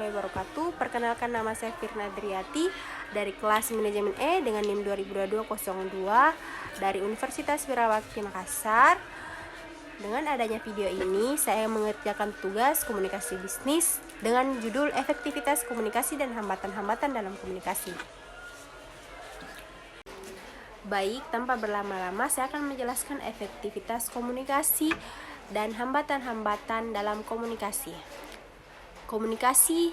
warahmatullahi wabarakatuh. Perkenalkan, nama saya Firna Driati dari kelas Manajemen E dengan NIM 2022-02 dari Universitas Wirawakti Makassar. Dengan adanya video ini, saya mengerjakan tugas komunikasi bisnis dengan judul efektivitas komunikasi dan hambatan-hambatan dalam komunikasi. Baik, tanpa berlama-lama saya akan menjelaskan efektivitas komunikasi dan hambatan-hambatan dalam komunikasi. Komunikasi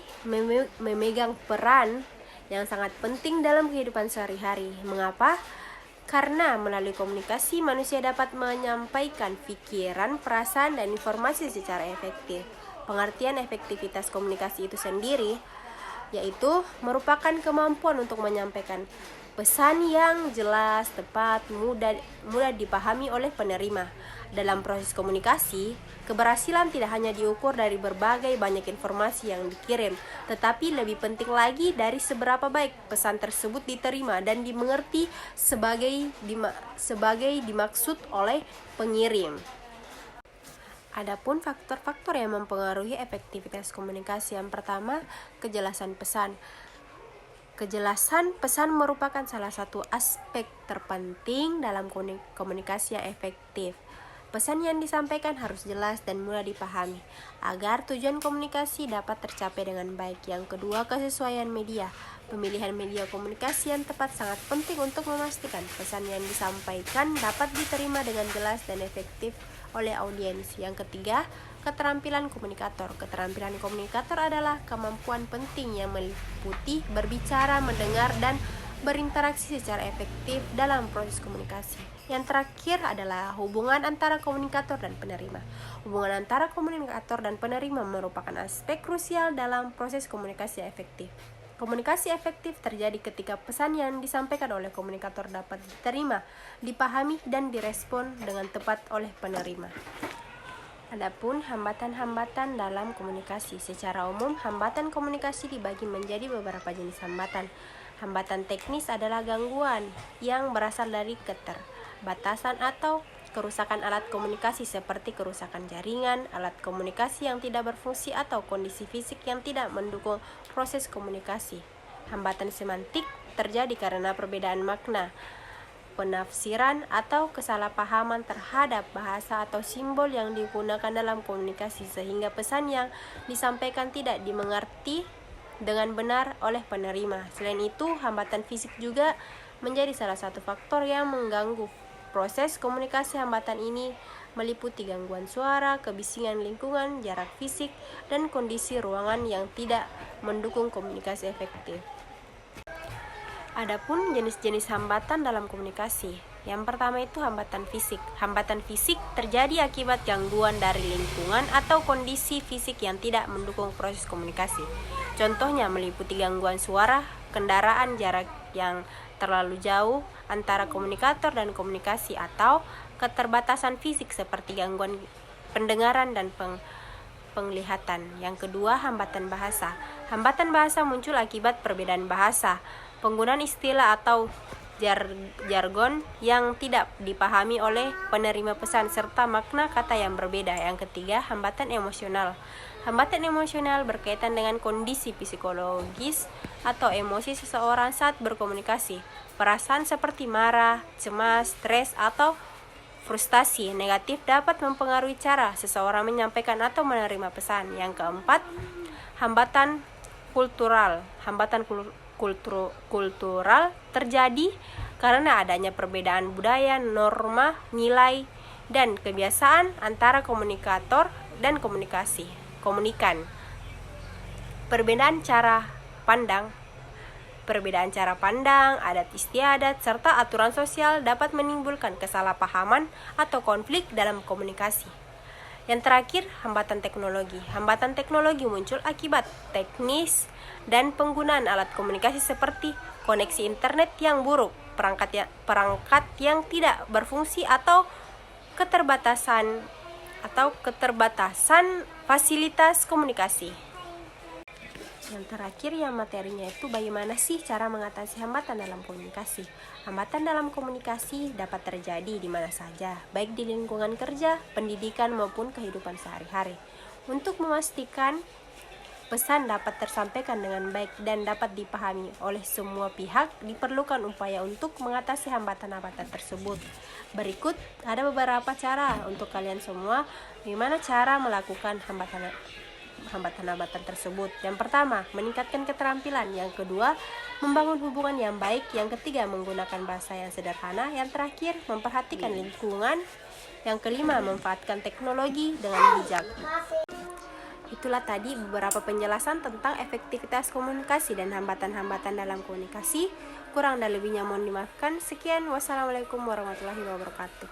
memegang peran yang sangat penting dalam kehidupan sehari-hari. Mengapa? Karena melalui komunikasi manusia dapat menyampaikan pikiran, perasaan, dan informasi secara efektif. Pengertian efektivitas komunikasi itu sendiri yaitu merupakan kemampuan untuk menyampaikan pesan yang jelas, tepat, mudah dipahami oleh penerima. Dalam proses komunikasi, keberhasilan tidak hanya diukur dari berbagai banyak informasi yang dikirim, tetapi lebih penting lagi dari seberapa baik pesan tersebut diterima dan dimengerti sebagai dimaksud oleh pengirim. Adapun faktor-faktor yang mempengaruhi efektivitas komunikasi, yang pertama, kejelasan pesan. Kejelasan pesan merupakan salah satu aspek terpenting dalam komunikasi yang efektif. Pesan yang disampaikan harus jelas dan mudah dipahami agar tujuan komunikasi dapat tercapai dengan baik. Yang kedua, kesesuaian media. Pemilihan media komunikasi yang tepat sangat penting untuk memastikan pesan yang disampaikan dapat diterima dengan jelas dan efektif oleh audiens. Yang ketiga, keterampilan komunikator. Keterampilan komunikator adalah kemampuan penting yang meliputi berbicara, mendengar, dan berinteraksi secara efektif dalam proses komunikasi. Yang terakhir adalah hubungan antara komunikator dan penerima. Hubungan antara komunikator dan penerima merupakan aspek krusial dalam proses komunikasi efektif. Komunikasi efektif terjadi ketika pesan yang disampaikan oleh komunikator dapat diterima, dipahami, dan direspon dengan tepat oleh penerima. Adapun hambatan-hambatan dalam komunikasi. Secara umum, hambatan komunikasi dibagi menjadi beberapa jenis hambatan. Hambatan teknis adalah gangguan yang berasal dari keterbatasan atau kerusakan alat komunikasi seperti kerusakan jaringan, alat komunikasi yang tidak berfungsi, atau kondisi fisik yang tidak mendukung proses komunikasi. Hambatan semantik terjadi karena perbedaan makna, penafsiran, atau kesalahpahaman terhadap bahasa atau simbol yang digunakan dalam komunikasi sehingga pesan yang disampaikan tidak dimengerti dengan benar oleh penerima. Selain itu, hambatan fisik juga menjadi salah satu faktor yang mengganggu proses komunikasi. Hambatan ini meliputi gangguan suara, kebisingan lingkungan, jarak fisik, dan kondisi ruangan yang tidak mendukung komunikasi efektif. Adapun jenis-jenis hambatan dalam komunikasi. Yang pertama itu hambatan fisik. Hambatan fisik terjadi akibat gangguan dari lingkungan atau kondisi fisik yang tidak mendukung proses komunikasi. Contohnya meliputi gangguan suara, kendaraan, jarak yang terlalu jauh antara komunikator dan komunikasi, atau keterbatasan fisik seperti gangguan pendengaran dan penglihatan. Yang kedua, hambatan bahasa. Hambatan bahasa muncul akibat perbedaan bahasa, penggunaan istilah atau jargon yang tidak dipahami oleh penerima pesan, serta makna kata yang berbeda. Yang ketiga, hambatan emosional. Hambatan emosional berkaitan dengan kondisi psikologis atau emosi seseorang saat berkomunikasi. Perasaan seperti marah, cemas, stres, atau frustasi negatif dapat mempengaruhi cara seseorang menyampaikan atau menerima pesan. Yang keempat, hambatan kultural. Hambatan kultural terjadi karena adanya perbedaan budaya, norma, nilai, dan kebiasaan antara komunikator dan komunikan. Perbedaan cara pandang, adat istiadat, serta aturan sosial dapat menimbulkan kesalahpahaman atau konflik dalam komunikasi. Yang terakhir, hambatan teknologi. Hambatan teknologi muncul akibat teknis dan penggunaan alat komunikasi seperti koneksi internet yang buruk, perangkat yang tidak berfungsi, atau keterbatasan fasilitas komunikasi. Yang terakhir, yang materinya itu bagaimana sih cara mengatasi hambatan dalam komunikasi. Hambatan dalam komunikasi dapat terjadi di mana saja, baik di lingkungan kerja, pendidikan, maupun kehidupan sehari-hari. Untuk memastikan pesan dapat tersampaikan dengan baik dan dapat dipahami oleh semua pihak, diperlukan upaya untuk mengatasi hambatan-hambatan tersebut. Berikut ada beberapa cara untuk kalian semua bagaimana cara melakukan hambatan-hambatan tersebut. Yang pertama, meningkatkan keterampilan. Yang kedua, membangun hubungan yang baik. Yang ketiga, menggunakan bahasa yang sederhana. Yang terakhir, memperhatikan lingkungan. Yang kelima, memanfaatkan teknologi dengan bijak. Itulah tadi beberapa penjelasan tentang efektivitas komunikasi dan hambatan-hambatan dalam komunikasi. Kurang dan lebihnya mohon dimaafkan. Sekian, wassalamualaikum warahmatullahi wabarakatuh.